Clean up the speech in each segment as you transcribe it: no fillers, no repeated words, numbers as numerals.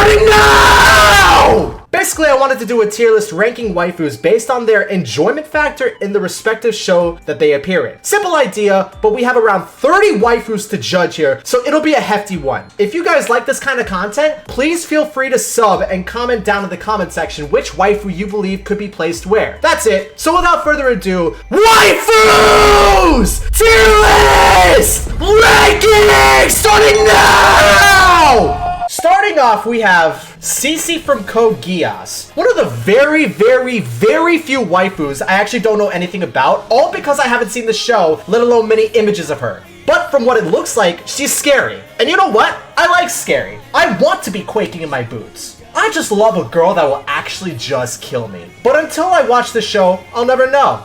Starting now! Basically, I wanted to do a tier list ranking waifus based on their enjoyment factor in the respective show that they appear in. Simple idea, but we have around 30 waifus to judge here, so it'll be a hefty one. If you guys like this kind of content, please feel free to sub and comment down in the comment section which waifu you believe could be placed where. That's it. So without further ado, waifus! Tier list! Ranking! Starting now! Starting off, we have Cece from Code Geass. One of the very, very, very few waifus I actually don't know anything about, all because I haven't seen the show, let alone many images of her. But from what it looks like, she's scary. And you know what? I like scary. I want to be quaking in my boots. I just love a girl that will actually just kill me. But until I watch the show, I'll never know.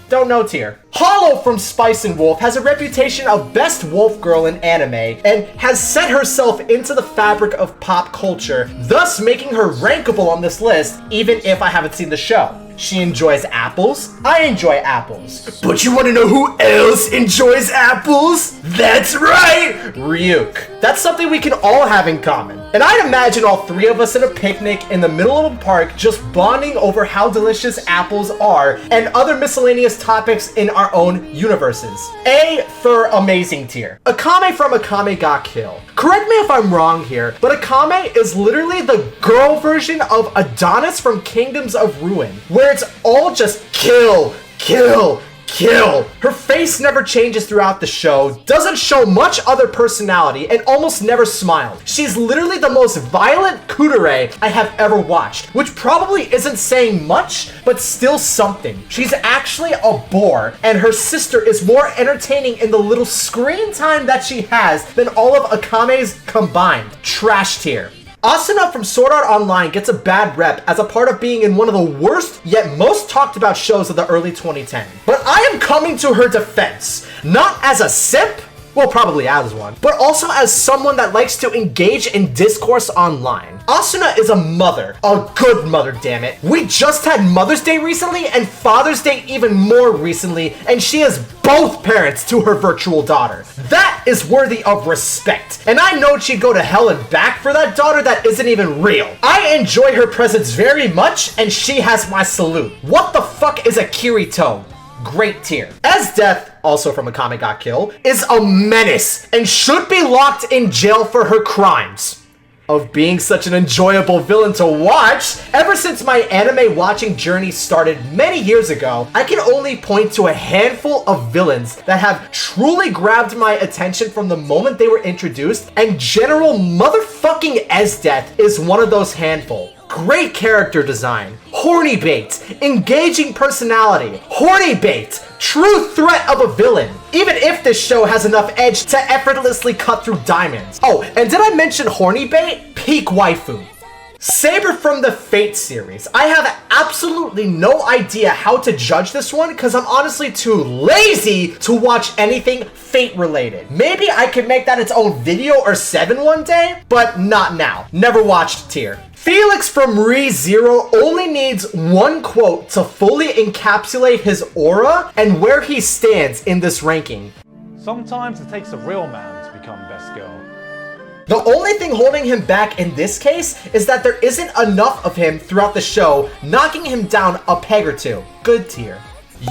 Don't know tier. Hollow from Spice and Wolf has a reputation of best wolf girl in anime and has set herself into the fabric of pop culture, thus making her rankable on this list even if I haven't seen the show. She enjoys apples. I enjoy apples. But you want to know who else enjoys apples? That's right! Ryuk. That's something we can all have in common. And I'd imagine all three of us at a picnic in the middle of a park just bonding over how delicious apples are and other miscellaneous topics in our own universes. A for amazing tier. Akame from Akame ga Kill. Correct me if I'm wrong here, but Akame is literally the girl version of Adonis from Kingdoms of Ruin, where it's all just kill, kill, kill. Her face never changes throughout the show, doesn't show much other personality, and almost never smiles. She's literally the most violent kudere I have ever watched, which probably isn't saying much, but still something. She's actually a bore, and her sister is more entertaining in the little screen time that she has than all of Akame's combined. Trash tier. Asuna from Sword Art Online gets a bad rep as a part of being in one of the worst yet most talked about shows of the early 2010s. But I am coming to her defense, not as a simp, well, probably as one, but also as someone that likes to engage in discourse online. Asuna is a mother, a good mother, damn it. We just had Mother's Day recently and Father's Day even more recently, and she is both parents to her virtual daughter. That is worthy of respect, and I know she'd go to hell and back for that daughter that isn't even real. I enjoy her presence very much, and she has my salute. What the fuck is a Kirito? Great tier. As Death, also from Akame ga Kill, is a menace and should be locked in jail for her crimes of being such an enjoyable villain to watch. Ever since my anime watching journey started many years ago, I can only point to a handful of villains that have truly grabbed my attention from the moment they were introduced, and General motherfucking Esdeath is one of those handful. Great character design, horny bait, engaging personality, horny bait, true threat of a villain, even if this show has enough edge to effortlessly cut through diamonds. Oh, and did I mention horny bait? Peak waifu. Saber from the Fate series. I have absolutely no idea how to judge this one because I'm honestly too lazy to watch anything Fate related. Maybe I could make that its own video or 7 one day, but not now. Never watched tier. Felix from ReZero only needs one quote to fully encapsulate his aura and where he stands in this ranking. Sometimes it takes a real man to become best girl. The only thing holding him back in this case is that there isn't enough of him throughout the show, knocking him down a peg or two. Good tier.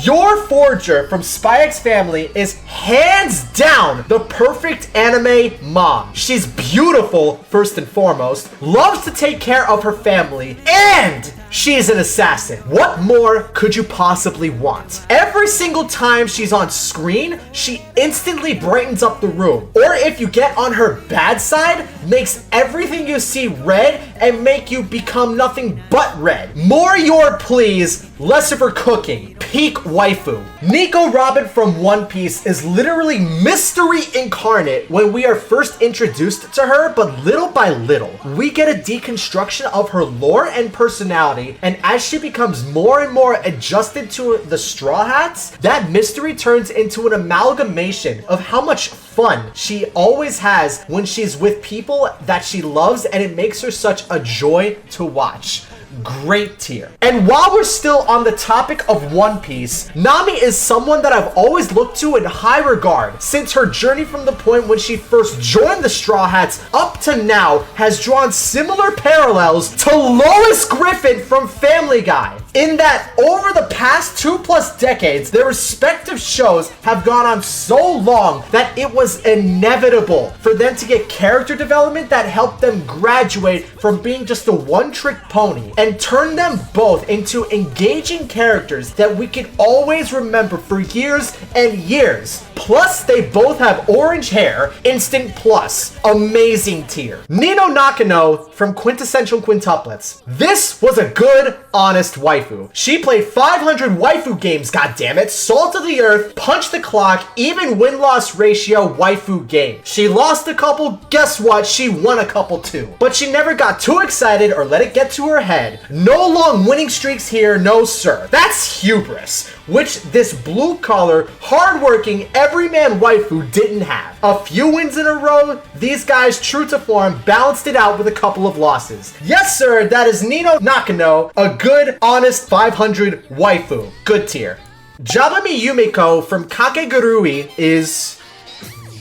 Your Forger from Spy X Family is hands down the perfect anime mom. She's beautiful, first and foremost, loves to take care of her family, and she's an assassin. What more could you possibly want? Every single time she's on screen, she instantly brightens up the room. Or if you get on her bad side, makes everything you see red and make you become nothing but red. More your please, less of her cooking. Peak waifu. Nico Robin from One Piece is literally mystery incarnate when we are first introduced to her, but little by little, we get a deconstruction of her lore and personality, and as she becomes more and more adjusted to the Straw Hats, that mystery turns into an amalgamation of how much fun she always has when she's with people that she loves, and it makes her such a joy to watch. great tier. And while we're still on the topic of One Piece, Nami is someone that I've always looked to in high regard since her journey from the point when she first joined the Straw Hats up to now has drawn similar parallels to Lois Griffin from Family Guy, in that over the past 2+ decades, their respective shows have gone on so long that it was inevitable for them to get character development that helped them graduate from being just a one-trick pony and turn them both into engaging characters that we can always remember for years and years. Plus, they both have orange hair, instant plus. Amazing tier. Nino Nakano from Quintessential Quintuplets. This was a good, honest waifu. She played 500 waifu games, goddammit, Salt of the Earth, Punch the Clock, even win-loss ratio waifu game. She lost a couple, guess what? She won a couple too. But she never got too excited or let it get to her head. No long winning streaks here, no sir. That's hubris, which this blue-collar, hard-working, everyman waifu didn't have. A few wins in a row, these guys, true to form, balanced it out with a couple of losses. Yes, sir, that is Nino Nakano, a good, honest 500 waifu. Good tier. Jabami Yumiko from Kakegurui is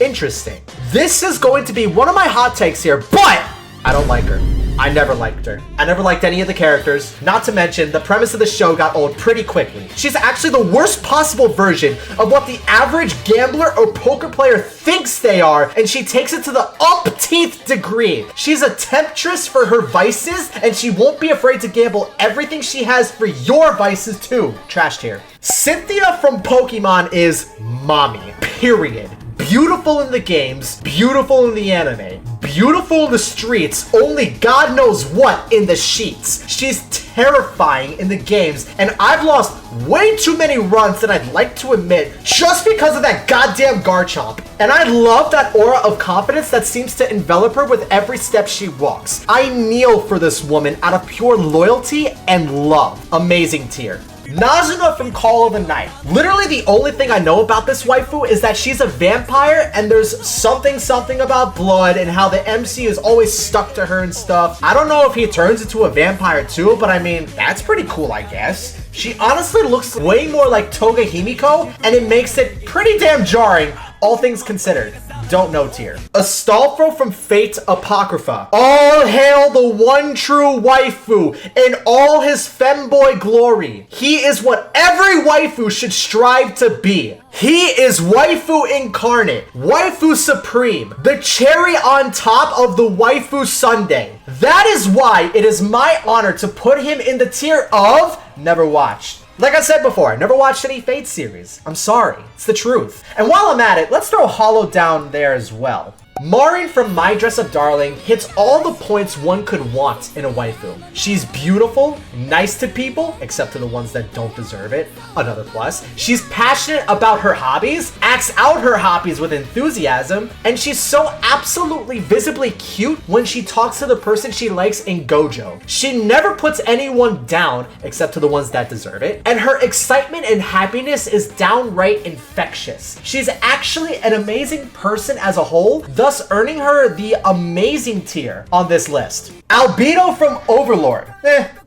interesting. This is going to be one of my hot takes here, but I don't like her. I never liked her. I never liked any of the characters. Not to mention, the premise of the show got old pretty quickly. She's actually the worst possible version of what the average gambler or poker player thinks they are, and she takes it to the umpteenth degree. She's a temptress for her vices, and she won't be afraid to gamble everything she has for your vices too. Trash tier. Cynthia from Pokemon is mommy, period. Beautiful in the games, beautiful in the anime, beautiful in the streets, only God knows what in the sheets. She's terrifying in the games, and I've lost way too many runs than I'd like to admit just because of that goddamn Garchomp. And I love that aura of confidence that seems to envelop her with every step she walks. I kneel for this woman out of pure loyalty and love. Amazing tier. Nazuna from Call of the Night. Literally the only thing I know about this waifu is that she's a vampire and there's something about blood and how the MC is always stuck to her and stuff. I don't know if he turns into a vampire too, but I mean, that's pretty cool, I guess. She honestly looks way more like Toga Himiko, and it makes it pretty damn jarring, all things considered. Don't know tier. Astolfo from Fate Apocrypha. All hail the one true waifu in all his femboy glory. He is what every waifu should strive to be. He is waifu incarnate, waifu supreme, the cherry on top of the waifu sundae. That is why it is my honor to put him in the tier of never watched. Like I said before, I never watched any Fate series. I'm sorry, it's the truth. And while I'm at it, let's throw Hollow down there as well. Maureen from My Dress Up Darling hits all the points one could want in a waifu. She's beautiful, nice to people, except to the ones that don't deserve it, another plus. She's passionate about her hobbies, acts out her hobbies with enthusiasm, and she's so absolutely visibly cute when she talks to the person she likes in Gojo. She never puts anyone down, except to the ones that deserve it, and her excitement and happiness is downright infectious. She's actually an amazing person as a whole, thus earning her the amazing tier on this list. Albedo from Overlord.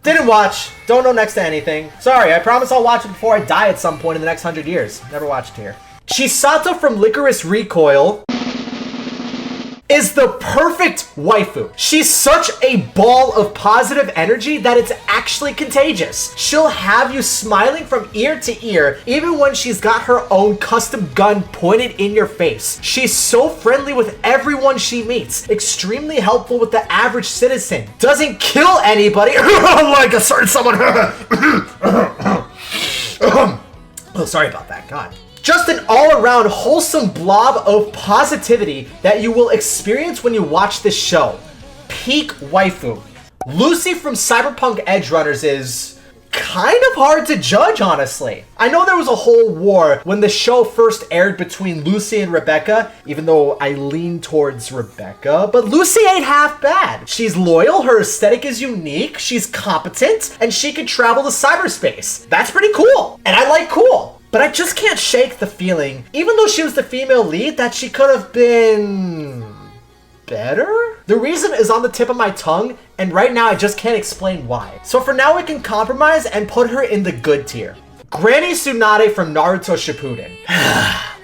Didn't watch. Don't know next to anything. Sorry, I promise I'll watch it before I die at some point in the next 100 years. Never watched here. Chisato from Licorice Recoil is the perfect waifu. She's such a ball of positive energy that it's actually contagious. She'll have you smiling from ear to ear, even when she's got her own custom gun pointed in your face. She's so friendly with everyone she meets, extremely helpful with the average citizen, doesn't kill anybody like a certain someone. Oh, sorry about that, God. Just an all-around wholesome blob of positivity that you will experience when you watch this show. Peak waifu. Lucy from Cyberpunk Edgerunners is kind of hard to judge, honestly. I know there was a whole war when the show first aired between Lucy and Rebecca, even though I lean towards Rebecca, but Lucy ain't half bad. She's loyal, her aesthetic is unique, she's competent, and she can travel to cyberspace. That's pretty cool, and I like cool. But I just can't shake the feeling, even though she was the female lead, that she could have been better? The reason is on the tip of my tongue, and right now I just can't explain why. So for now we can compromise and put her in the good tier. Granny Tsunade from Naruto Shippuden.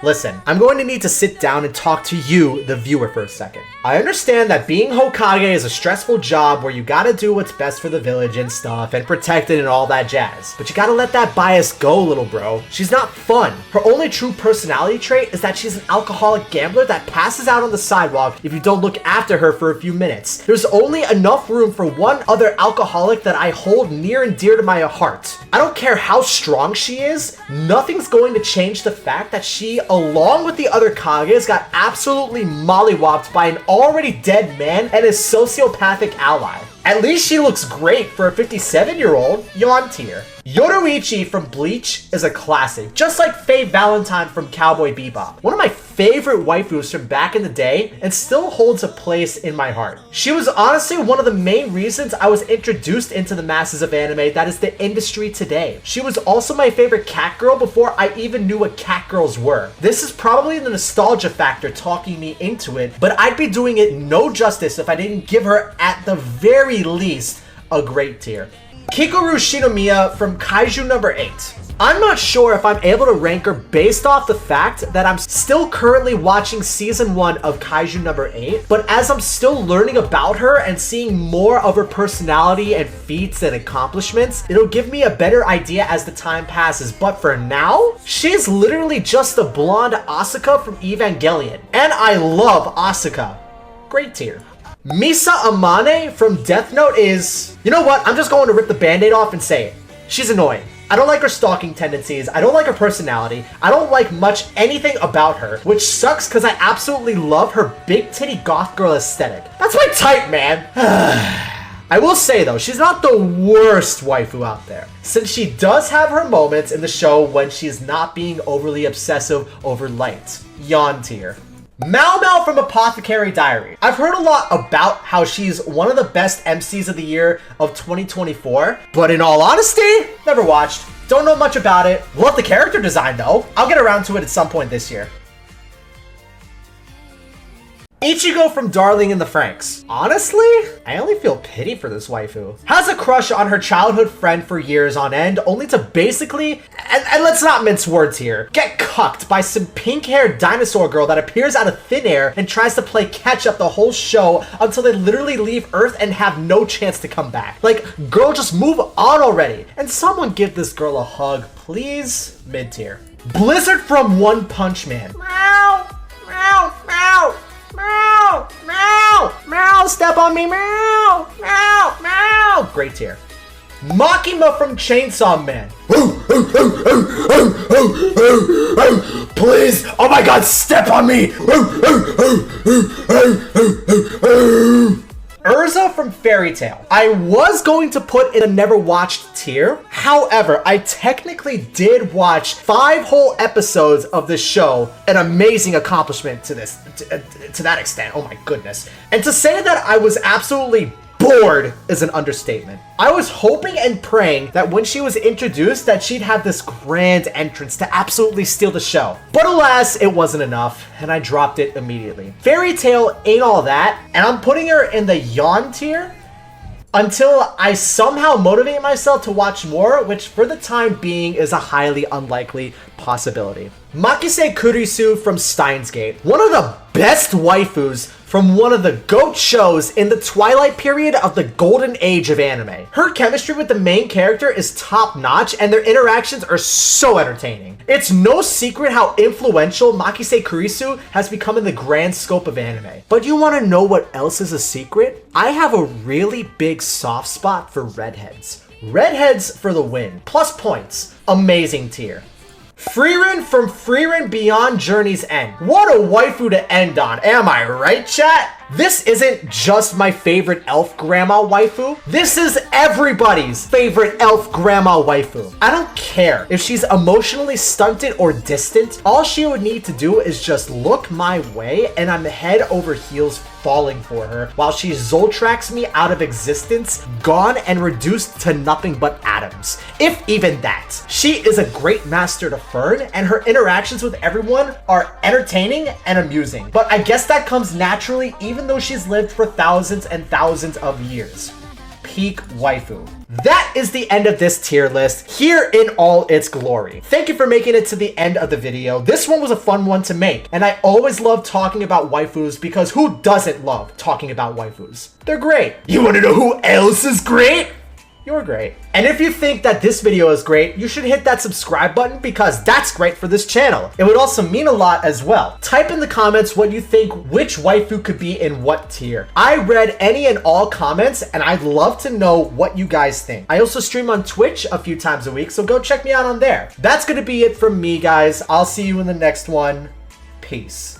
Listen, I'm going to need to sit down and talk to you, the viewer, for a second. I understand that being Hokage is a stressful job where you gotta do what's best for the village and stuff and protect it and all that jazz. But you gotta let that bias go, little bro. She's not fun. Her only true personality trait is that she's an alcoholic gambler that passes out on the sidewalk if you don't look after her for a few minutes. There's only enough room for one other alcoholic that I hold near and dear to my heart. I don't care how strong she is, nothing's going to change the fact that she, along with the other Kages, got absolutely mollywopped by an already dead man and his sociopathic ally. At least she looks great for a 57-year-old, yawn tier. Yoruichi from Bleach is a classic, just like Faye Valentine from Cowboy Bebop. One of my favorite waifus from back in the day and still holds a place in my heart. She was honestly one of the main reasons I was introduced into the masses of anime that is the industry today. She was also my favorite cat girl before I even knew what cat girls were. This is probably the nostalgia factor talking me into it, but I'd be doing it no justice if I didn't give her at the very least a great tier. Kikoru Shinomiya from Kaiju number 8. I'm not sure if I'm able to rank her based off the fact that I'm still currently watching season 1 of Kaiju number 8, but as I'm still learning about her and seeing more of her personality and feats and accomplishments, it'll give me a better idea as the time passes. But for now, she's literally just the blonde Asuka from Evangelion, and I love Asuka. Great tier. Misa Amane from Death Note is... You know what? I'm just going to rip the band-aid off and say it. She's annoying. I don't like her stalking tendencies. I don't like her personality. I don't like much anything about her, which sucks because I absolutely love her big titty goth girl aesthetic. That's my type, man. I will say though, she's not the worst waifu out there, since she does have her moments in the show when she's not being overly obsessive over light. Yawn tier. Mao Mao from Apothecary Diary. I've heard a lot about how she's one of the best MCs of the year of 2024, but in all honesty, never watched. Don't know much about it. Love the character design though. I'll get around to it at some point this year. Ichigo from Darling in the Franxx. Honestly, I only feel pity for this waifu. Has a crush on her childhood friend for years on end, only to basically, and let's not mince words here, get cucked by some pink-haired dinosaur girl that appears out of thin air and tries to play catch up the whole show until they literally leave Earth and have no chance to come back. Like, girl, just move on already. And someone give this girl a hug, please. Mid-tier. Blizzard from One Punch Man. Meow, meow, meow. Meow, meow, meow, step on me, meow, meow, meow. Great tier. Makima from Chainsaw Man. Please, oh my god, step on me. Urza from Fairy Tail. I was going to put in a never watched tier. However, I technically did watch 5 whole episodes of this show. An amazing accomplishment to this, to that extent. Oh my goodness. And to say that I was absolutely bored is an understatement. I was hoping and praying that when she was introduced that she'd have this grand entrance to absolutely steal the show. But alas, it wasn't enough, and I dropped it immediately. Fairy Tail ain't all that, and I'm putting her in the yawn tier until I somehow motivate myself to watch more, which for the time being is a highly unlikely possibility. Makise Kurisu from Steins Gate. One of the best waifus from one of the GOAT shows in the twilight period of the golden age of anime. Her chemistry with the main character is top notch and their interactions are so entertaining. It's no secret how influential Makise Kurisu has become in the grand scope of anime. But you want to know what else is a secret? I have a really big soft spot for redheads. Redheads for the win. Plus points. Amazing tier. Frieren from Frieren Beyond Journey's End. What a waifu to end on, am I right, chat? This isn't just my favorite elf grandma waifu. This is everybody's favorite elf grandma waifu. I don't care if she's emotionally stunted or distant. All she would need to do is just look my way and I'm head over heels falling for her while she Zoltrax me out of existence, gone and reduced to nothing but atoms. If even that. She is a great master to fern and her interactions with everyone are entertaining and amusing. But I guess that comes naturally even even though she's lived for thousands and thousands of years. Peak waifu. That is the end of this tier list here in all its glory. Thank you for making it to the end of the video. This one was a fun one to make, and I always love talking about waifus because who doesn't love talking about waifus? They're great. You want to know who else is great? You're great. And if you think that this video is great, you should hit that subscribe button because that's great for this channel. It would also mean a lot as well. Type in the comments what you think which waifu could be in what tier. I read any and all comments and I'd love to know what you guys think. I also stream on Twitch a few times a week, so go check me out on there. That's gonna be it from me, guys. I'll see you in the next one. Peace.